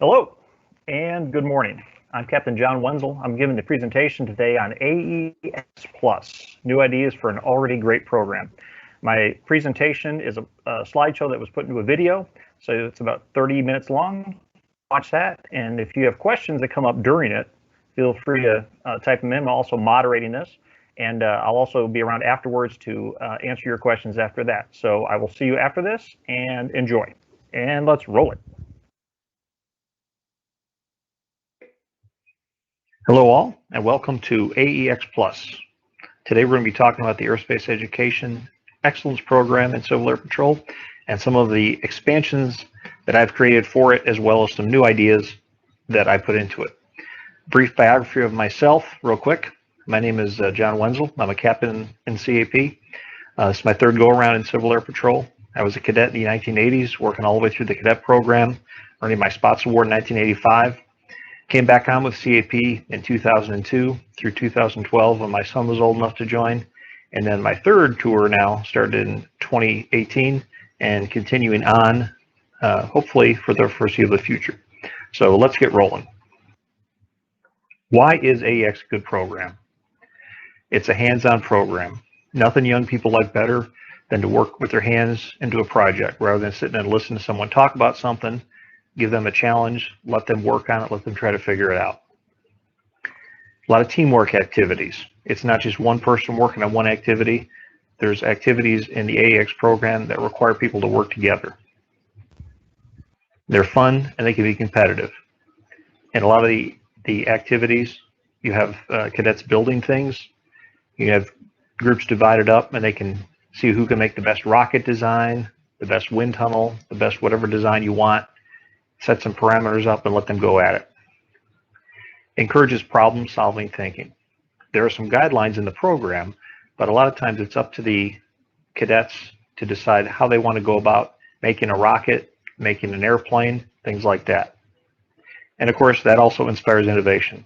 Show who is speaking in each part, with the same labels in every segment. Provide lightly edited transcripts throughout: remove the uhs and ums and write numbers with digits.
Speaker 1: Hello and good morning. I'm Captain John Wenzel. I'm giving the presentation today on AEX Plus, new ideas for an already great program. My presentation is a slideshow that was put into a video, so it's about 30 minutes long. Watch that, and if you have questions that come up during it, feel free to type them in. I'm also moderating this, and I'll also be around afterwards to answer your questions after that. So I will see you after this, and enjoy. And let's roll it. Hello all, and welcome to AEX Plus. Today we're going to be talking about the Aerospace Education Excellence Program in Civil Air Patrol and some of the expansions that I've created for it, as well as some new ideas that I put into it. Brief biography of myself, real quick. My name is John Wenzel. I'm a captain in CAP. It's my third go-around in Civil Air Patrol. I was a cadet in the 1980s, working all the way through the cadet program, earning my Spots Award in 1985. Came back on with CAP in 2002 through 2012 when my son was old enough to join. And then my third tour now started in 2018 and continuing on, hopefully for the foreseeable future. So let's get rolling. Why is AEX a good program? It's a hands-on program. Nothing young people like better than to work with their hands into a project rather than sitting and listening to someone talk about something. Give them a challenge, let them work on it, let them try to figure it out. A lot of teamwork activities. It's not just one person working on one activity. There's activities in the AEX program that require people to work together. They're fun and they can be competitive. And a lot of the activities, you have cadets building things. You have groups divided up and they can see who can make the best rocket design, the best wind tunnel, the best whatever design you want. Set some parameters up and let them go at it. Encourages problem-solving thinking. There are some guidelines in the program, but a lot of times it's up to the cadets to decide how they want to go about making a rocket, making an airplane, things like that. And of course, that also inspires innovation.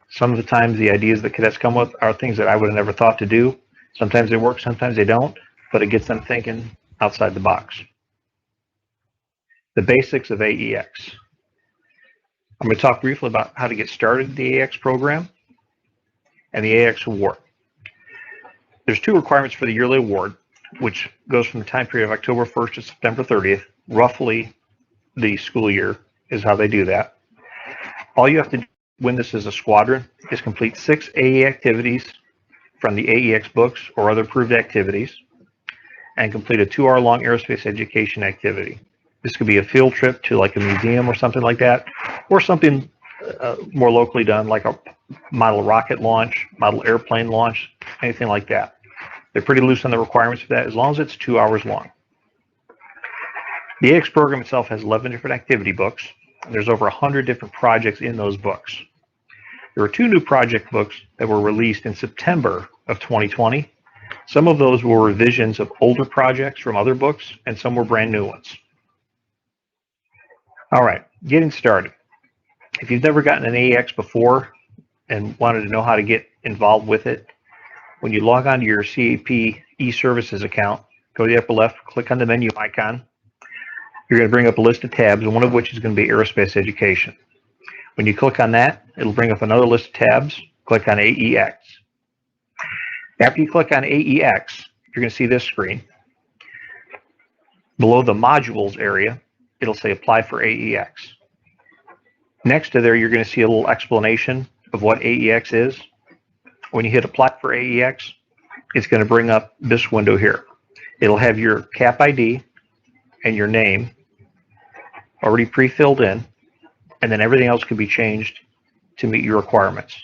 Speaker 1: Some of the times the ideas that cadets come with are things that I would have never thought to do. Sometimes they work, sometimes they don't, but it gets them thinking outside the box. The basics of AEX. I'm going to talk briefly about how to get started in the AEX program and the AEX award. There's two requirements for the yearly award, which goes from the time period of October 1st to September 30th. Roughly the school year is how they do that. All you have to do to win this as a squadron is complete 6 AE activities from the AEX books or other approved activities and complete a 2-hour long aerospace education activity. This could be a field trip to like a museum or something like that, or something more locally done, like a model rocket launch, model airplane launch, anything like that. They're pretty loose on the requirements for that, as long as it's 2 hours long. The AX program itself has 11 different activity books. There's over 100 different projects in those books. There were 2 new project books that were released in September of 2020. Some of those were revisions of older projects from other books, and some were brand new ones. All right, getting started. If you've never gotten an AEX before and wanted to know how to get involved with it, when you log on to your CAP e-services account, go to the upper left, click on the menu icon. You're going to bring up a list of tabs, one of which is going to be Aerospace Education. When you click on that, it'll bring up another list of tabs. Click on AEX. After you click on AEX, you're going to see this screen. Below the modules area, it'll say apply for AEX. Next to there, you're going to see a little explanation of what AEX is. When you hit apply for AEX, it's going to bring up this window here. It'll have your CAP ID and your name already pre-filled in, and then everything else can be changed to meet your requirements.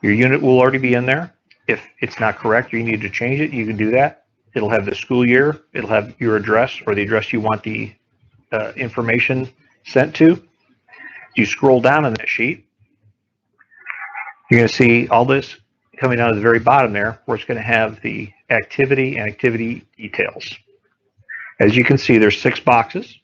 Speaker 1: Your unit will already be in there. If it's not correct or you need to change it, you can do that. It'll have the school year, it'll have your address or the address you want the information sent to. You scroll down on that sheet, you're going to see all this coming down to the very bottom there, where it's going to have the activity and activity details. As you can see, there's 6 boxes.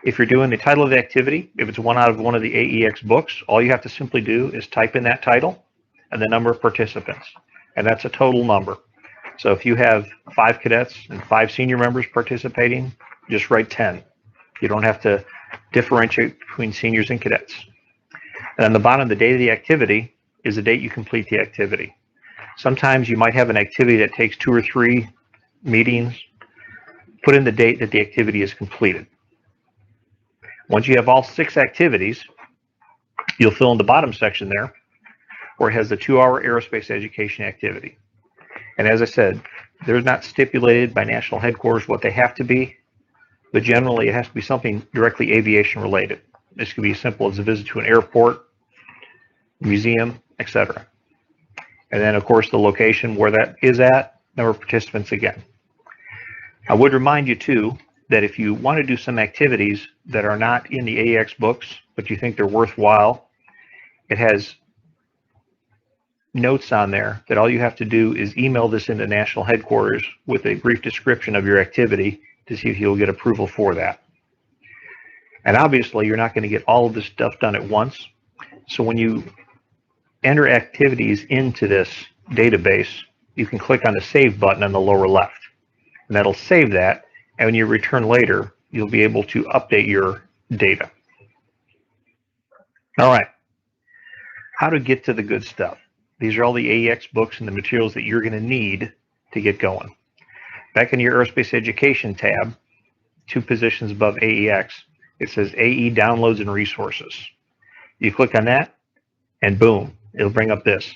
Speaker 1: If you're doing the title of the activity, if it's one out of one of the AEX books, all you have to simply do is type in that title and the number of participants, and that's a total number. So if you have 5 cadets and 5 senior members participating, just write 10. You don't have to differentiate between seniors and cadets. And on the bottom, the date of the activity is the date you complete the activity. Sometimes you might have an activity that takes 2 or 3 meetings. Put in the date that the activity is completed. Once you have all 6 activities, you'll fill in the bottom section there where it has the 2-hour aerospace education activity. And as I said, they're not stipulated by national headquarters what they have to be, but generally it has to be something directly aviation related. This could be as simple as a visit to an airport, museum, etc. And then of course the location where that is at, number of participants again. I would remind you too that if you want to do some activities that are not in the AEX books, but you think they're worthwhile, it has notes on there that all you have to do is email this into national headquarters with a brief description of your activity to see if you'll get approval for that. And obviously you're not going to get all of this stuff done at once. So when you enter activities into this database, you can click on the save button on the lower left. And that'll save that, and when you return later, you'll be able to update your data. All right, how to get to the good stuff. These are all the AEX books and the materials that you're going to need to get going. Back in your Aerospace Education tab, 2 positions above AEX, it says AE Downloads and Resources. You click on that, and boom, it'll bring up this.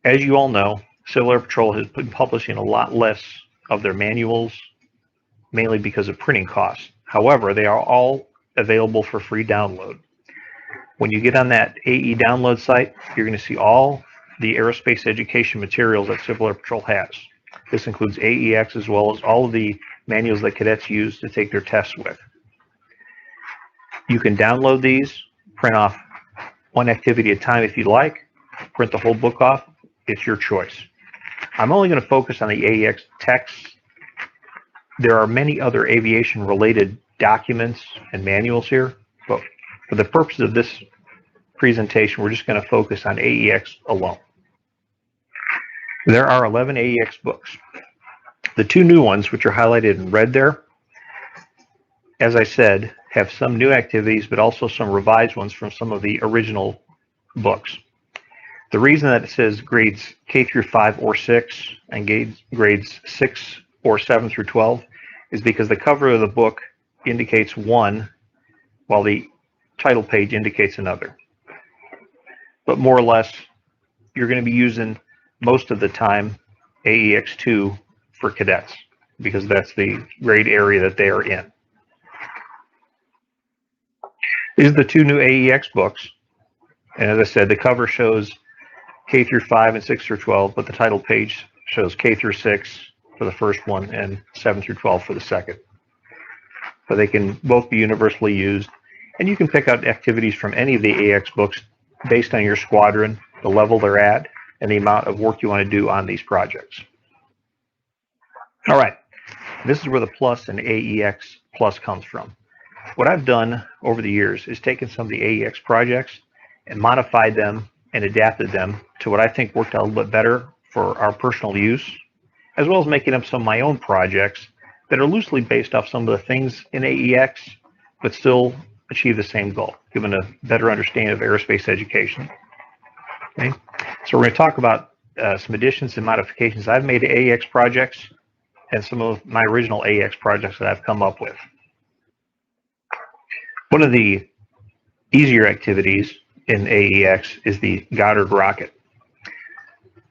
Speaker 1: As you all know, Civil Air Patrol has been publishing a lot less of their manuals, mainly because of printing costs. However, they are all available for free download. When you get on that AE download site, you're going to see all the aerospace education materials that Civil Air Patrol has. This includes AEX as well as all of the manuals that cadets use to take their tests with. You can download these, print off 1 activity at a time if you'd like, print the whole book off. It's your choice. I'm only going to focus on the AEX text. There are many other aviation-related documents and manuals here, but for the purpose of this presentation, we're just going to focus on AEX alone. There are 11 AEX books. The 2 new ones, which are highlighted in red there, as I said, have some new activities, but also some revised ones from some of the original books. The reason that it says grades K through 5 or 6 and grades 6 or 7 through 12 is because the cover of the book indicates one, while the title page indicates another. But more or less, you're going to be using most of the time AEX2 for cadets because that's the grade area that they are in. These are the 2 new AEX books. And as I said, the cover shows K through 5 and 6 through 12, but the title page shows K through 6 for the first one and 7 through 12 for the second. But they can both be universally used. And you can pick out activities from any of the AEX books based on your squadron, the level they're at, and the amount of work you want to do on these projects. All right, this is where the plus in AEX Plus comes from. What I've done over the years is taken some of the AEX projects and modified them and adapted them to what I think worked out a little bit better for our personal use, as well as making up some of my own projects that are loosely based off some of the things in AEX, but still achieve the same goal, given a better understanding of aerospace education. Okay, so we're going to talk about some additions and modifications I've made to AEX projects and some of my original AEX projects that I've come up with. One of the easier activities in AEX is the Goddard rocket.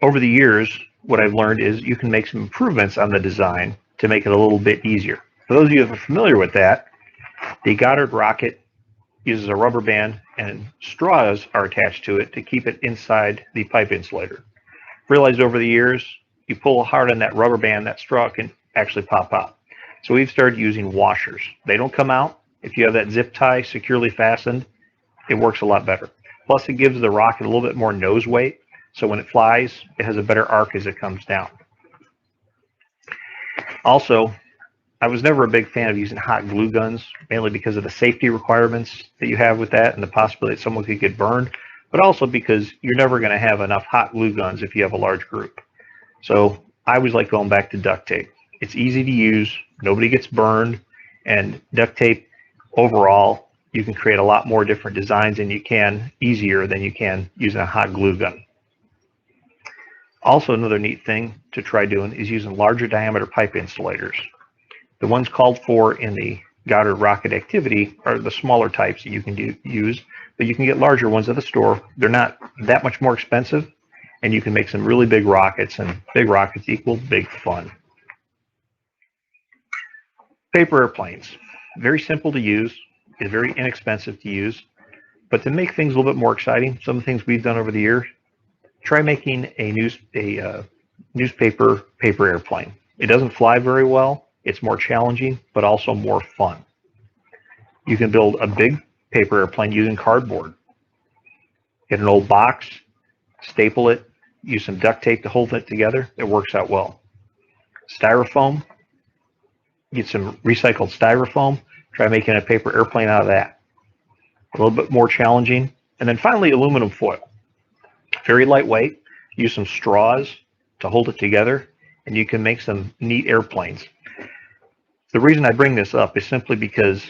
Speaker 1: Over the years, what I've learned is you can make some improvements on the design to make it a little bit easier. For those of you that are familiar with that, the Goddard rocket uses a rubber band and straws are attached to it to keep it inside the pipe insulator. Realized over the years, you pull hard on that rubber band, that straw can actually pop out. So we've started using washers. They don't come out. If you have that zip tie securely fastened, it works a lot better. Plus, it gives the rocket a little bit more nose weight, so when it flies, it has a better arc as it comes down. Also, I was never a big fan of using hot glue guns, mainly because of the safety requirements that you have with that and the possibility that someone could get burned, but also because you're never going to have enough hot glue guns if you have a large group. So I always like going back to duct tape. It's easy to use, nobody gets burned, and duct tape overall you can create a lot more different designs easier than you can using a hot glue gun. Also, another neat thing to try doing is using larger diameter pipe insulators. The ones called for in the Goddard rocket activity are the smaller types that you can use, but you can get larger ones at the store. They're not that much more expensive, and you can make some really big rockets, and big rockets equal big fun. Paper airplanes, very simple to use, is very inexpensive to use, but to make things a little bit more exciting, some of the things we've done over the years, try making a newspaper paper airplane. It doesn't fly very well, it's more challenging, but also more fun. You can build a big paper airplane using cardboard. Get an old box, staple it, use some duct tape to hold it together, it works out well. Styrofoam, get some recycled styrofoam, try making a paper airplane out of that. A little bit more challenging. And then finally, aluminum foil. Very lightweight, use some straws to hold it together, and you can make some neat airplanes. The reason I bring this up is simply because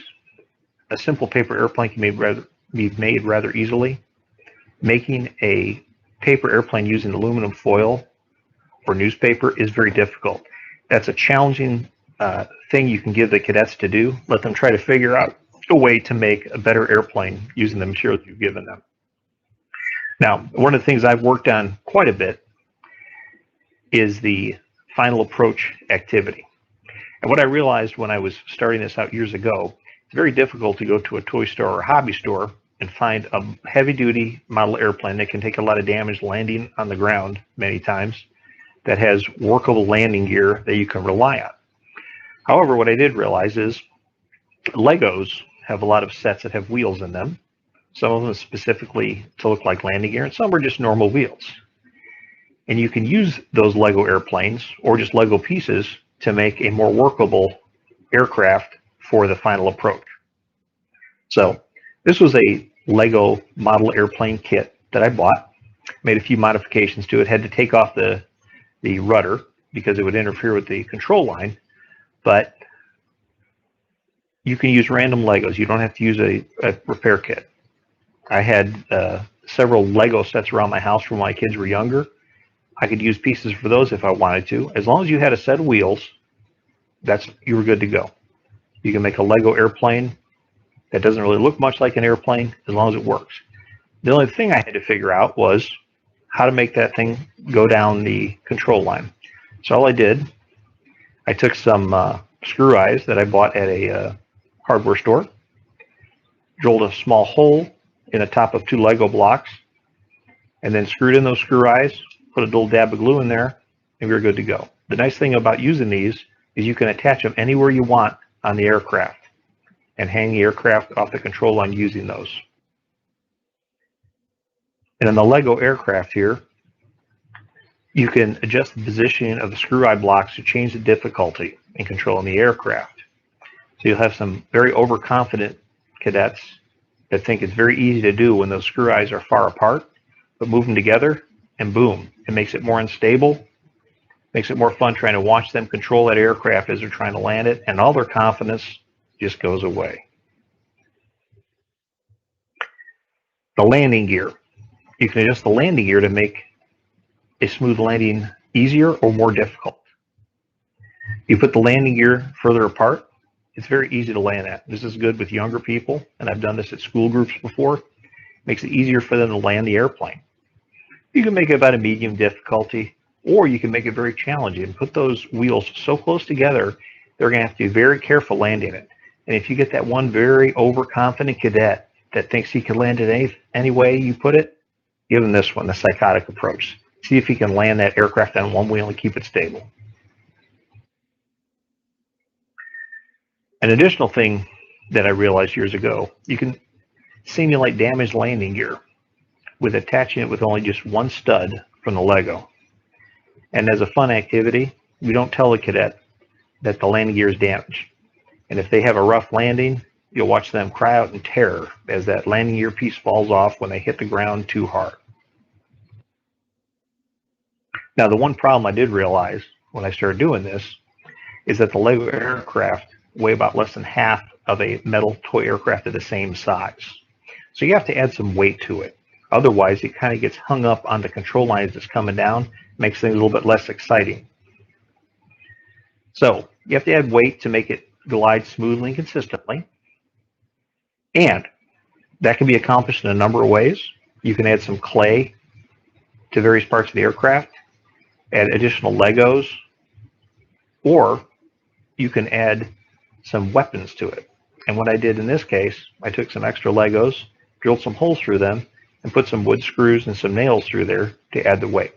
Speaker 1: a simple paper airplane can be made rather easily. Making a paper airplane using aluminum foil or newspaper is very difficult. That's a challenging thing you can give the cadets to do. Let them try to figure out a way to make a better airplane using the materials you've given them. Now, one of the things I've worked on quite a bit is the final approach activity. And what I realized when I was starting this out years ago, it's very difficult to go to a toy store or hobby store and find a heavy-duty model airplane that can take a lot of damage landing on the ground many times, that has workable landing gear that you can rely on. However, what I did realize is Legos have a lot of sets that have wheels in them. Some of them specifically to look like landing gear, and some are just normal wheels. And you can use those Lego airplanes or just Lego pieces to make a more workable aircraft for the final approach. So this was a Lego model airplane kit that I bought, made a few modifications to it, had to take off the rudder because it would interfere with the control line, but you can use random Legos. You don't have to use a repair kit. I had several Lego sets around my house from when my kids were younger. I could use pieces for those if I wanted to. As long as you had a set of wheels, you were good to go. You can make a Lego airplane that doesn't really look much like an airplane as long as it works. The only thing I had to figure out was how to make that thing go down the control line. So all I did, I took some screw eyes that I bought at a hardware store, drilled a small hole in the top of 2 Lego blocks, and then screwed in those screw eyes, put a little dab of glue in there, and we were good to go. The nice thing about using these is you can attach them anywhere you want on the aircraft and hang the aircraft off the control line using those. And in the Lego aircraft here, you can adjust the positioning of the screw eye blocks to change the difficulty in controlling the aircraft. So you'll have some very overconfident cadets that think it's very easy to do when those screw eyes are far apart, but move them together and boom, it makes it more unstable, makes it more fun trying to watch them control that aircraft as they're trying to land it, and all their confidence just goes away. The landing gear. You can adjust the landing gear to make a smooth landing easier or more difficult. You put the landing gear further apart, it's very easy to land at. This is good with younger people, and I've done this at school groups before. It makes it easier for them to land the airplane. You can make it about a medium difficulty, or you can make it very challenging and put those wheels so close together, they're going to have to be very careful landing it. And if you get that one very overconfident cadet that thinks he can land it any way you put it, give him this one, the psychotic approach. See if he can land that aircraft on one wheel and keep it stable. An additional thing that I realized years ago, you can simulate damaged landing gear with attaching it with only just one stud from the Lego. And as a fun activity, we don't tell the cadet that the landing gear is damaged. And if they have a rough landing, you'll watch them cry out in terror as that landing gear piece falls off when they hit the ground too hard. Now, the one problem I did realize when I started doing this is that the Lego aircraft weigh about less than half of a metal toy aircraft of the same size. So you have to add some weight to it. Otherwise, it kind of gets hung up on the control line as it's coming down, makes things a little bit less exciting. So you have to add weight to make it glide smoothly and consistently. And that can be accomplished in a number of ways. You can add some clay to various parts of the aircraft, add additional Legos, or you can add some weapons to it. And what I did in this case, I took some extra Legos, drilled some holes through them, and put some wood screws and some nails through there to add the weight.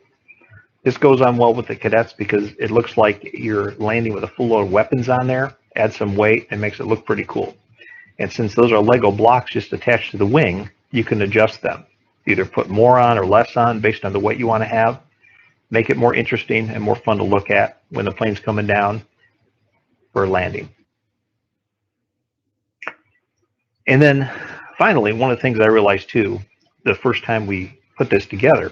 Speaker 1: This goes on well with the cadets because it looks like you're landing with a full load of weapons on there. Add some weight and makes it look pretty cool. And since those are Lego blocks just attached to the wing, you can adjust them. Either put more on or less on based on the weight you want to have. Make it more interesting and more fun to look at when the plane's coming down for landing. And then finally, one of the things I realized too, the first time we put this together,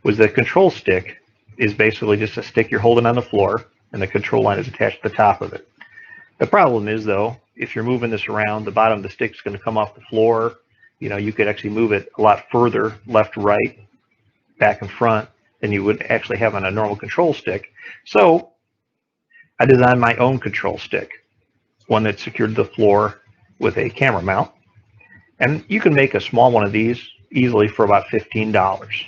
Speaker 1: was the control stick is basically just a stick you're holding on the floor, and the control line is attached to the top of it. The problem is, though, if you're moving this around, the bottom of the stick is going to come off the floor. You know, you could actually move it a lot further, left, right, back and front, than you would actually have on a normal control stick. So I designed my own control stick, one that's secured to the floor with a camera mount. And you can make a small one of these easily for about $15.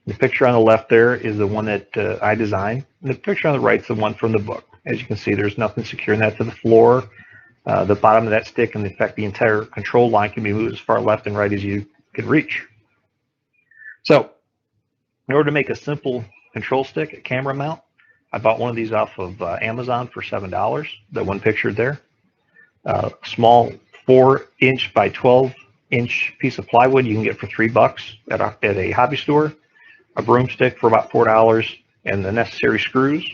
Speaker 1: The picture on the left there is the one that I designed, and the picture on the right is the one from the book. As you can see, there's nothing securing that to the floor. The bottom of that stick, and in fact, the entire control line can be moved as far left and right as you can reach. So, in order to make a simple control stick, a camera mount, I bought one of these off of Amazon for $7. The one pictured there. Small 4-inch by 12-inch piece of plywood you can get for $3 at a hobby store. A broomstick for about $4, and the necessary screws,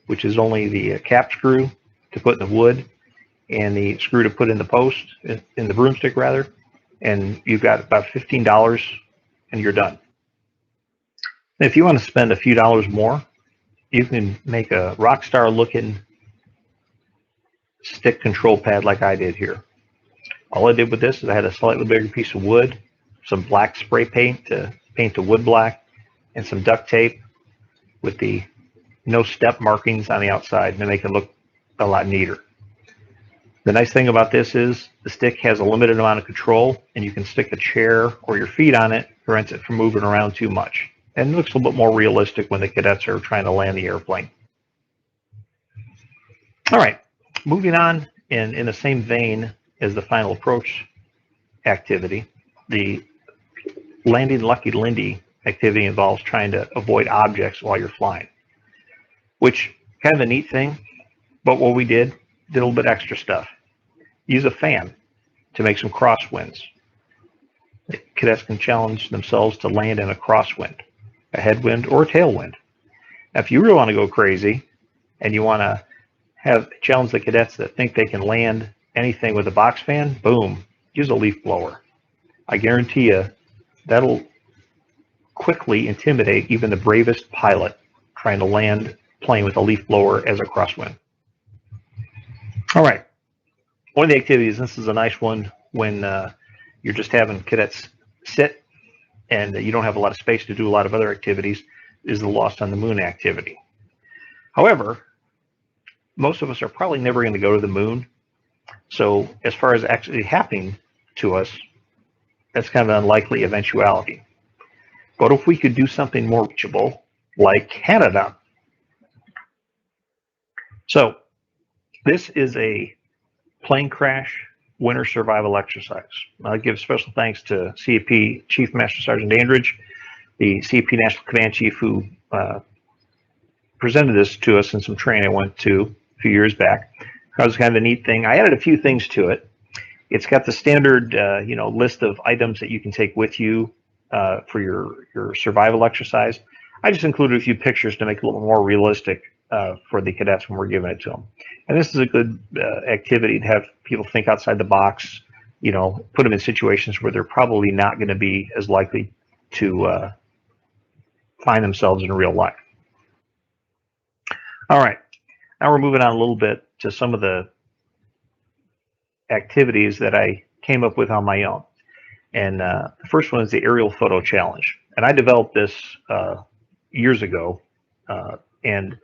Speaker 1: which is only the cap screw to put in the wood and the screw to put in the post, in the broomstick rather, and you've got about $15 and you're done. And if you want to spend a few dollars more, you can make a rock star looking stick control pad like I did here. All I did with this is I had a slightly bigger piece of wood, some black spray paint to paint the wood black, and some duct tape with the no step markings on the outside to make it look a lot neater. The nice thing about this is the stick has a limited amount of control, and you can stick a chair or your feet on it, prevents it from moving around too much. And it looks a little bit more realistic when the cadets are trying to land the airplane. All right, moving on in the same vein as the final approach activity, the landing Lucky Lindy activity involves trying to avoid objects while you're flying, which kind of a neat thing, but what we did a little bit extra stuff. Use a fan to make some crosswinds. The cadets can challenge themselves to land in a crosswind, a headwind, or a tailwind. Now, if you really want to go crazy and you want to challenge the cadets that think they can land anything with a box fan, boom, use a leaf blower. I guarantee you that'll quickly intimidate even the bravest pilot trying to land plane with a leaf blower as a crosswind. All right, one of the activities, this is a nice one when you're just having cadets sit and you don't have a lot of space to do a lot of other activities, is the Lost on the Moon activity. However, most of us are probably never going to go to the moon, so as far as actually happening to us, that's kind of an unlikely eventuality. But if we could do something more reachable, like Canada. So this is a plane crash winter survival exercise. I give special thanks to CAP Chief Master Sergeant Dandridge, the CAP National Command Chief, who presented this to us in some training I went to a few years back. It was kind of a neat thing. I added a few things to it. It's got the standard, list of items that you can take with you for your survival exercise. I just included a few pictures to make it a little more realistic for the cadets when we're giving it to them. And this is a good activity to have people think outside the box, put them in situations where they're probably not going to be as likely to find themselves in real life. All right, now we're moving on a little bit to some of the activities that I came up with on my own. And the first one is the aerial photo challenge. And I developed this years ago, and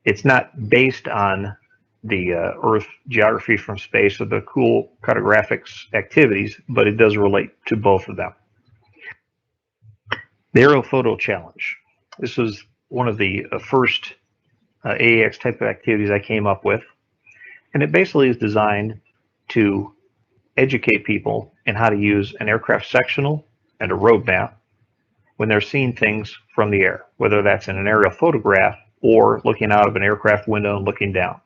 Speaker 1: it's not based on the Earth geography from space or the cool cartographics activities, but it does relate to both of them. The aerial photo challenge. This was one of the first AAX type of activities I came up with, and it basically is designed to educate people in how to use an aircraft sectional and a road map when they're seeing things from the air, whether that's in an aerial photograph or looking out of an aircraft window and looking down.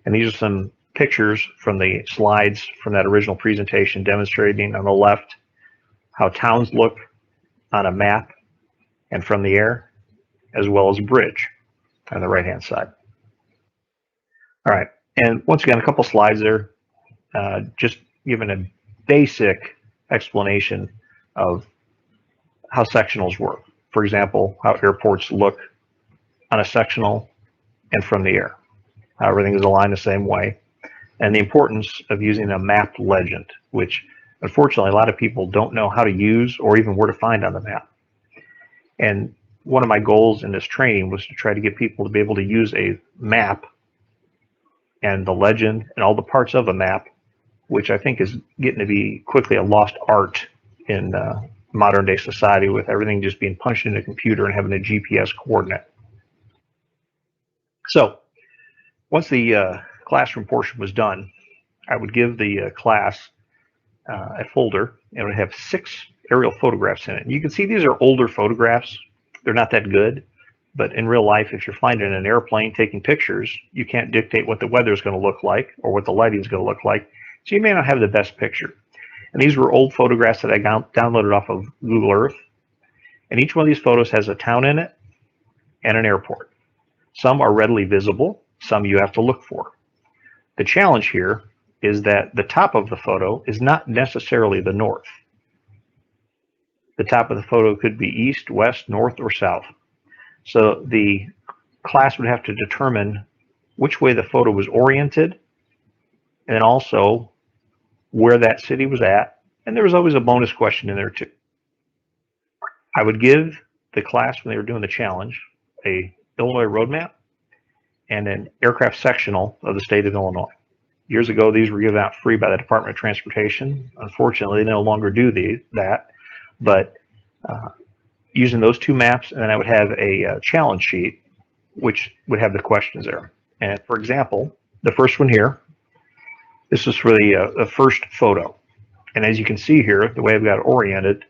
Speaker 1: And these are some pictures from the slides from that original presentation demonstrating on the left how towns look on a map and from the air, as well as a bridge on the right-hand side. All right, and once again, a couple slides there, just giving a basic explanation of how sectionals work. For example, how airports look on a sectional and from the air, how everything is aligned the same way, and the importance of using a mapped legend, which unfortunately a lot of people don't know how to use or even where to find on the map. And one of my goals in this training was to try to get people to be able to use a map and the legend and all the parts of a map, which I think is getting to be quickly a lost art in modern day society, with everything just being punched in a computer and having a GPS coordinate. So once the classroom portion was done, I would give the class a folder, and it would have 6 aerial photographs in it. And you can see these are older photographs. They're not that good, but in real life, if you're flying in an airplane taking pictures, you can't dictate what the weather is going to look like or what the lighting is going to look like. So you may not have the best picture. And these were old photographs that I downloaded off of Google Earth. And each one of these photos has a town in it and an airport. Some are readily visible, some you have to look for. The challenge here is that the top of the photo is not necessarily the north. The top of the photo could be east, west, north, or south. So the class would have to determine which way the photo was oriented, and then also where that city was at. And there was always a bonus question in there too. I would give the class, when they were doing the challenge, a Illinois road map and an aircraft sectional of the state of Illinois. Years ago, these were given out free by the Department of Transportation. Unfortunately, they no longer do that. But using those 2 maps, and then I would have a challenge sheet, which would have the questions there. And for example, the first one here, this is for the first photo. And as you can see here, the way I've got it oriented,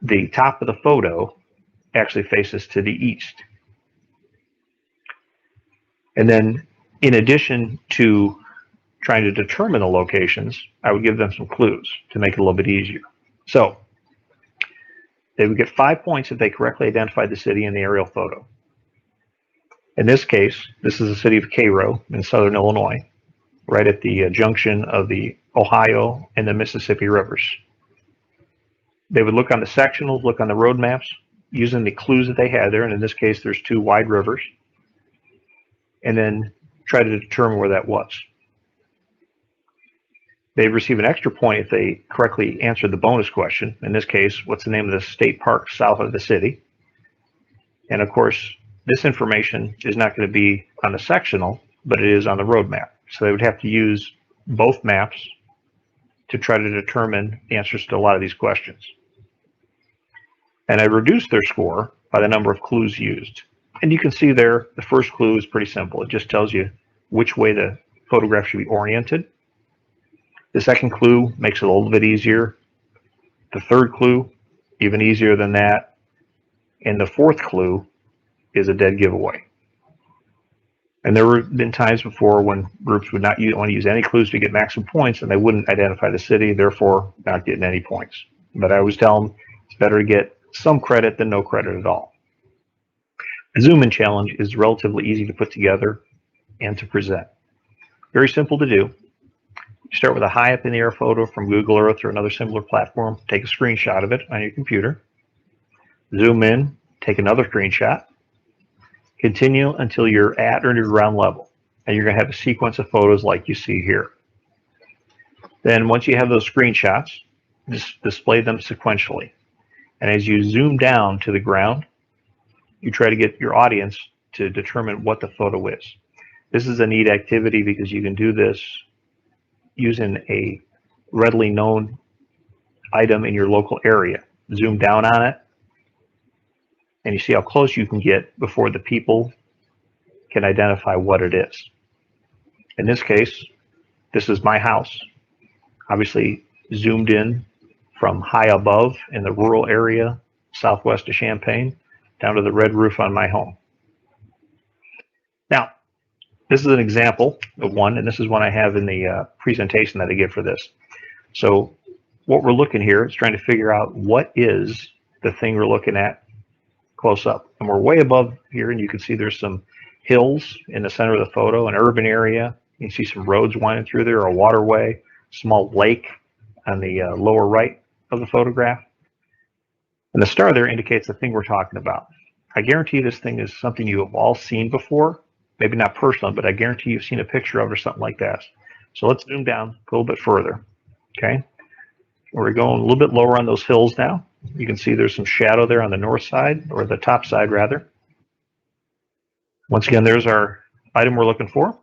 Speaker 1: the top of the photo actually faces to the east. And then in addition to trying to determine the locations, I would give them some clues to make it a little bit easier. So they would get 5 points if they correctly identified the city in the aerial photo. In this case, this is the city of Cairo in southern Illinois, right at the junction of the Ohio and the Mississippi rivers. They would look on the sectionals, look on the road maps, using the clues that they had there, and in this case there's 2 wide rivers, and then try to determine where that was. They receive an extra point if they correctly answered the bonus question. In this case, what's the name of the state park south of the city? And of course, this information is not going to be on the sectional, but it is on the road map. So they would have to use both maps to try to determine the answers to a lot of these questions. And I reduced their score by the number of clues used. And you can see there, the first clue is pretty simple. It just tells you which way the photograph should be oriented. The second clue makes it a little bit easier. The third clue, even easier than that. And the fourth clue is a dead giveaway. And there have been times before when groups would not want to use any clues to get maximum points, and they wouldn't identify the city, therefore not getting any points. But I always tell them it's better to get some credit than no credit at all. The zoom-in challenge is relatively easy to put together and to present. Very simple to do. You start with a high up in the air photo from Google Earth or another similar platform. Take a screenshot of it on your computer. Zoom in, take another screenshot. Continue until you're at or near ground level. And you're going to have a sequence of photos like you see here. Then once you have those screenshots, just display them sequentially. And as you zoom down to the ground, you try to get your audience to determine what the photo is. This is a neat activity because you can do this using a readily known item in your local area. Zoom down on it, and you see how close you can get before the people can identify what it is. In this case, this is my house. Obviously zoomed in from high above in the rural area southwest of Champaign down to the red roof on my home. Now, this is an example of one, and this is one I have in the presentation that I give for this. So what we're looking here is trying to figure out what is the thing we're looking at close up. And we're way above here, and you can see there's some hills in the center of the photo, an urban area. You can see some roads winding through there, a waterway, small lake on the lower right of the photograph. And the star there indicates the thing we're talking about. I guarantee this thing is something you have all seen before, maybe not personally, but I guarantee you've seen a picture of it or something like that. So let's zoom down a little bit further. Okay, we're going a little bit lower on those hills now. You can see there's some shadow there on the north side, or the top side rather. Once again, there's our item we're looking for.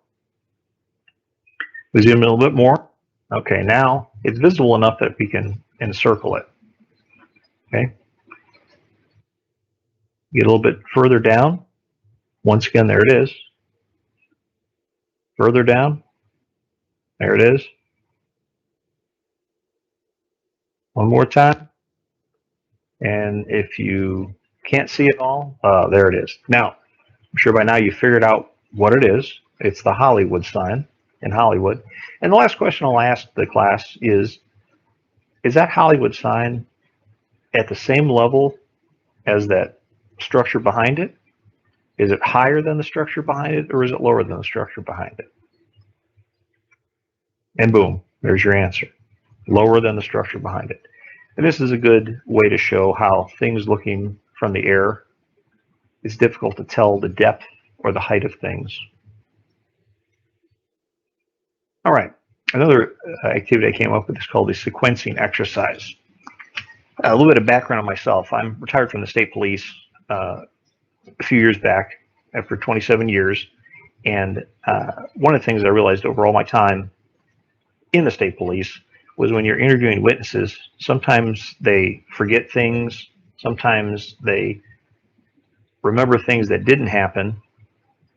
Speaker 1: We zoom in a little bit more. Okay, now it's visible enough that we can encircle it. Okay. Get a little bit further down. Once again, there it is. Further down. There it is. One more time. And if you can't see it all, there it is. Now, I'm sure by now you figured out what it is. It's the Hollywood sign in Hollywood. And the last question I'll ask the class is that Hollywood sign at the same level as that structure behind it? Is it higher than the structure behind it, or is it lower than the structure behind it? And boom, there's your answer. Lower than the structure behind it. And this is a good way to show how things looking from the air, it's difficult to tell the depth or the height of things. All right, another activity I came up with is called the sequencing exercise. A little bit of background on myself. I'm retired from the state police a few years back after 27 years. And one of the things I realized over all my time in the state police was when you're interviewing witnesses, sometimes they forget things, sometimes they remember things that didn't happen,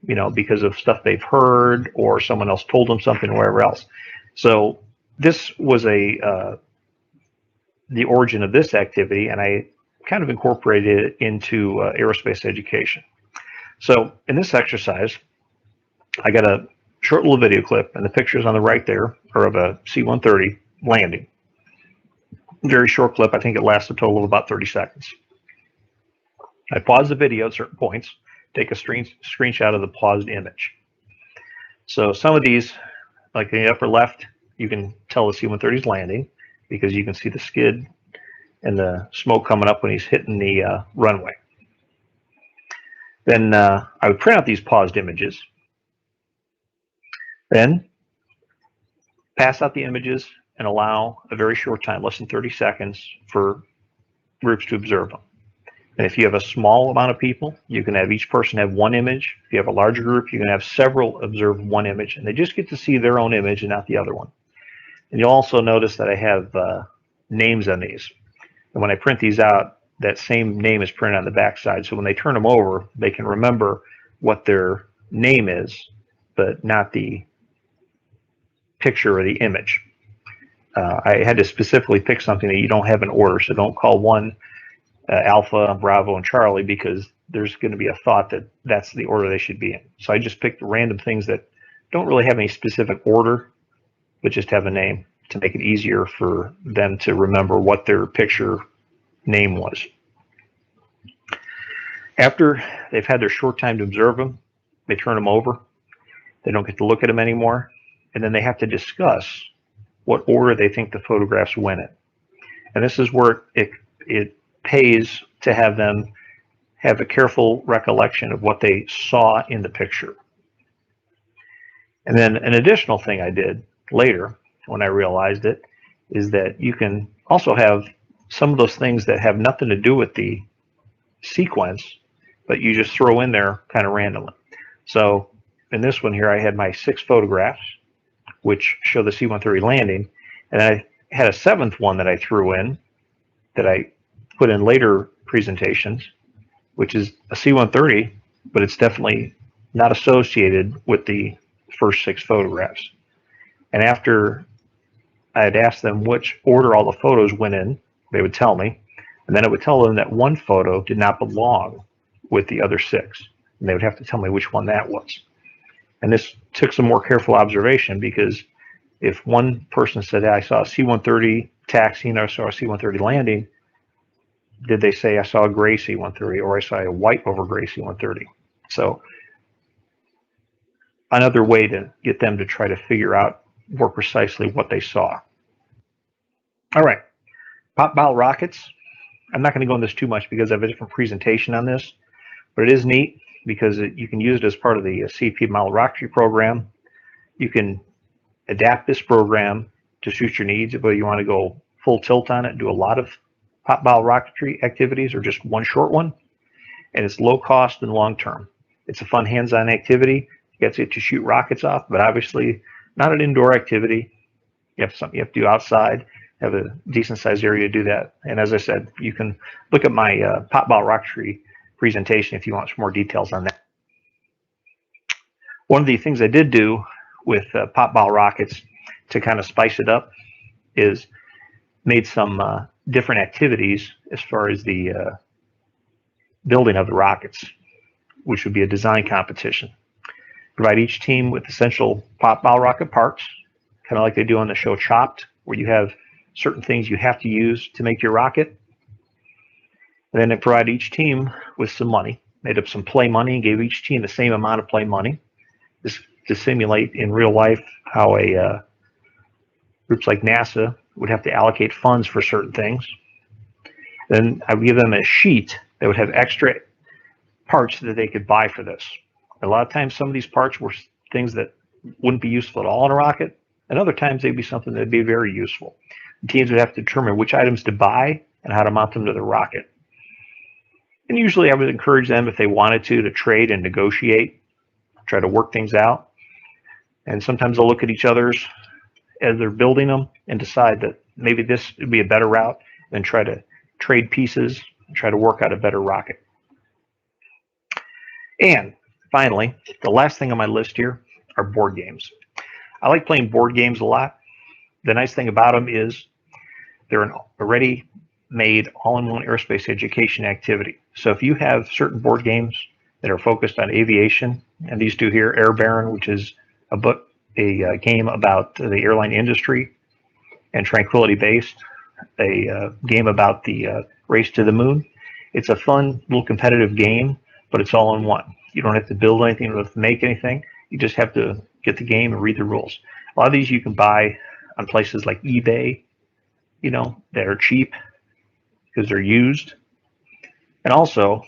Speaker 1: you know, because of stuff they've heard or someone else told them something or wherever else. So this was the origin of this activity, and I kind of incorporated it into aerospace education. So in this exercise, I got a short little video clip, and the pictures on the right there are of a C-130 landing. Very short clip. I think it lasts a total of about 30 seconds. I pause the video at certain points, take a screenshot of the paused image. So some of these, like in the upper left, you can tell the C-130 is landing because you can see the skid and the smoke coming up when he's hitting the runway. Then I would print out these paused images, then pass out the images and allow a very short time, less than 30 seconds, for groups to observe them. And if you have a small amount of people, you can have each person have one image. If you have a larger group, you can have several observe one image, and they just get to see their own image and not the other one. And you'll also notice that I have names on these. And when I print these out, that same name is printed on the back side. So when they turn them over, they can remember what their name is, but not the picture or the image. I had to specifically pick something that you don't have in order. So don't call one Alpha, Bravo, and Charlie, because there's going to be a thought that that's the order they should be in. So I just picked random things that don't really have any specific order, but just have a name to make it easier for them to remember what their picture name was. After they've had their short time to observe them, they turn them over. They don't get to look at them anymore. And then they have to discuss what order they think the photographs went in. And this is where it pays to have them have a careful recollection of what they saw in the picture. And then an additional thing I did later when I realized it, is that you can also have some of those things that have nothing to do with the sequence, but you just throw in there kind of randomly. So in this one here, I had my 6 photographs, which show the C-130 landing, and I had a 7th one that I threw in that I put in later presentations, which is a C-130, but it's definitely not associated with the first 6 photographs. And after I had asked them which order all the photos went in, they would tell me, and then it would tell them that one photo did not belong with the other 6, and they would have to tell me which one that was. And this took some more careful observation, because if one person said, I saw a C-130 taxiing, or I saw a C-130 landing, did they say I saw a gray C-130 or I saw a white over gray C-130? So another way to get them to try to figure out more precisely what they saw. All right, PopBall Rockets. I'm not going to go into this too much because I have a different presentation on this, but it is neat because you can use it as part of the CP model rocketry program. You can adapt this program to suit your needs, whether you want to go full tilt on it, do a lot of PopBall rocketry activities or just one short one. And it's low cost and long term. It's a fun hands-on activity. It gets you to shoot rockets off, but obviously not an indoor activity. You have something you have to do outside, have a decent sized area to do that. And as I said, you can look at my PopBall rocketry presentation if you want some more details on that. One of the things I did do with PopBall rockets to kind of spice it up is made some different activities as far as the building of the rockets, which would be a design competition. Provide each team with essential PopBall rocket parts, kind of like they do on the show Chopped, where you have certain things you have to use to make your rocket. And then they provide each team with some money, made up some play money, and gave each team the same amount of play money. This to simulate in real life how a groups like NASA would have to allocate funds for certain things. Then I would give them a sheet that would have extra parts that they could buy for this. A lot of times some of these parts were things that wouldn't be useful at all in a rocket, and other times they'd be something that'd be very useful. The teams would have to determine which items to buy and how to mount them to the rocket. And usually I would encourage them, if they wanted to trade and negotiate, try to work things out. And sometimes they'll look at each other's as they're building them and decide that maybe this would be a better route, and try to trade pieces and try to work out a better rocket. And finally, the last thing on my list here are board games. I like playing board games a lot. The nice thing about them is they're an already made all-in-one aerospace education activity. So if you have certain board games that are focused on aviation, and these two here, Air Baron, which is a game about the airline industry, and Tranquility Based, a game about the race to the moon. It's a fun little competitive game, but it's all in one. You don't have to build anything, you don't have to make anything. You just have to get the game and read the rules. A lot of these you can buy on places like eBay, you know, that are cheap because they're used. And also,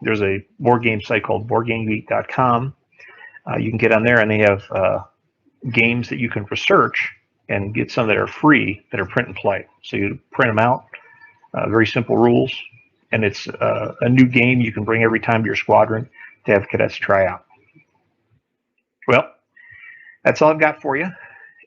Speaker 1: there's a board game site called BoardGameGeek.com. You can get on there, and they have games that you can research and get some that are free, that are print and play. So you print them out, very simple rules, and it's a new game you can bring every time to your squadron to have cadets try out. Well, that's all I've got for you.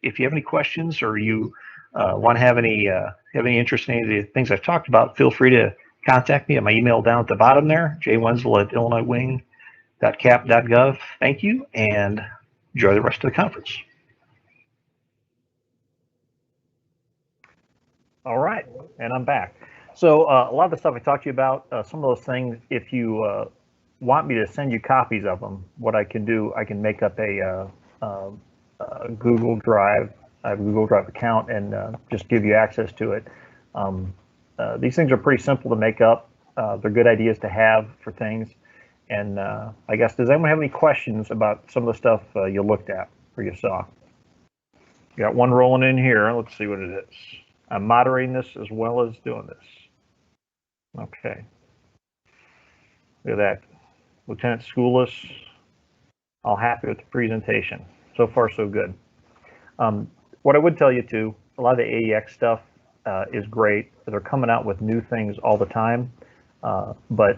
Speaker 1: If you have any questions, or you want to have any interest in any of the things I've talked about, feel free to contact me at my email down at the bottom there, jwenzel@illinoiswing.cap.gov. Thank you, and enjoy the rest of the conference. All right, and I'm back. So a lot of the stuff I talked to you about, some of those things, if you want me to send you copies of them, what I can do, I can make up a Google Drive, I have a Google Drive account, and just give you access to it. These things are pretty simple to make up. They're good ideas to have for things. And I guess, does anyone have any questions about some of the stuff you looked at or you saw? You got one rolling in here. Let's see what it is. I'm moderating this as well as doing this. Okay. Look at that. Lieutenant Schoolis, all happy with the presentation. So far, so good. What I would tell you too, a lot of the AEX stuff is great. They're coming out with new things all the time, but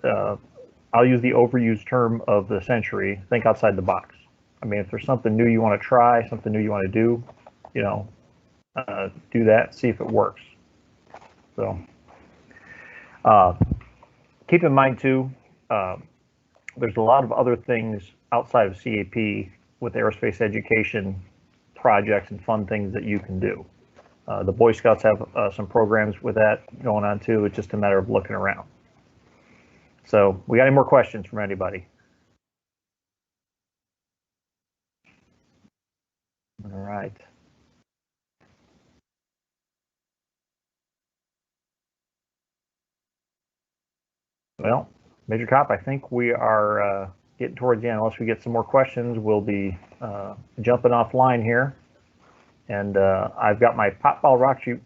Speaker 1: I'll use the overused term of the century. Think outside the box. I mean, if there's something new you want to try, something new you want to do, you know, do that. See if it works. So keep in mind too, there's a lot of other things outside of CAP with aerospace education projects and fun things that you can do. The Boy Scouts have some programs with that going on too. It's just a matter of looking around. So we got any more questions from anybody? All right. Well, Major Cop, I think we are getting towards the end. Unless we get some more questions, we'll be jumping offline here. And I've got my PopBall Rockets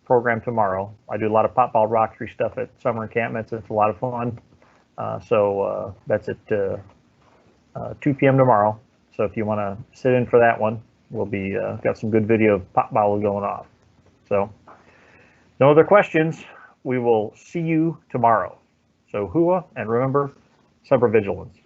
Speaker 1: program tomorrow. I do a lot of PopBall Rockets stuff at summer encampments. It's a lot of fun. So that's at 2 p.m. tomorrow. So if you want to sit in for that one, we'll be got some good video of PopBall going off. So no other questions. We will see you tomorrow. So hua, and remember, semper vigilance.